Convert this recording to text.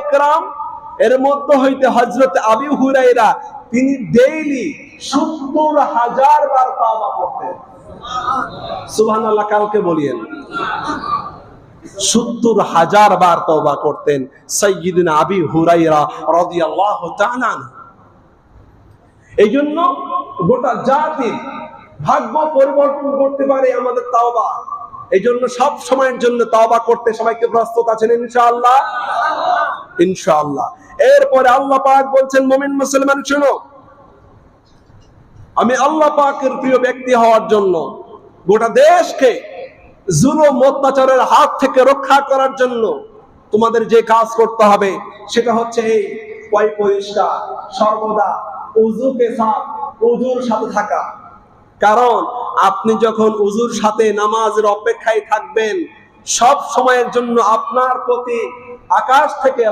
ইকরাম, এর মধ্যে হইতে হযরত আবু হুরায়রা তিনি ডেইলি ৭০,০০০ বার তাওবা করতেন। সুবহানাল্লাহ, কাউকে বলিয়েন ৭০,০০০ বার তওবা করতেন সাইয়্যিদুনা আবু হুরায়রা রাদিয়াল্লাহু তাআলা আনহু। এই জন্য গোটা জাতির ভাগ্য পরিবর্তন করতে পারে আমাদের তাওবা। এই জন্য সব সময়ের জন্য তাওবা করতে সবাইকে প্রস্তুত আছেন ইনশাআল্লাহ? ইনশাআল্লাহ। এরপরে আল্লাহ পাক বলছেন, মুমিন মুসলমান শুনো, আমি আল্লাহ পাকের প্রিয় ব্যক্তি হওয়ার জন্য, গোটা দেশকে জুলুম অত্যাচারের হাত থেকে রক্ষা করার জন্য তোমাদের যে কাজ করতে হবে সেটা হচ্ছে এই পয় পরিষ্কার, সর্বদা উযুকে সাথ, উযুর সাথে থাকা। কারণ আপনি যখন উযুর সাথে নামাজের অপেক্ষায় থাকবেন, সব সময়ের জন্য আপনার প্রতি আকাশ থেকে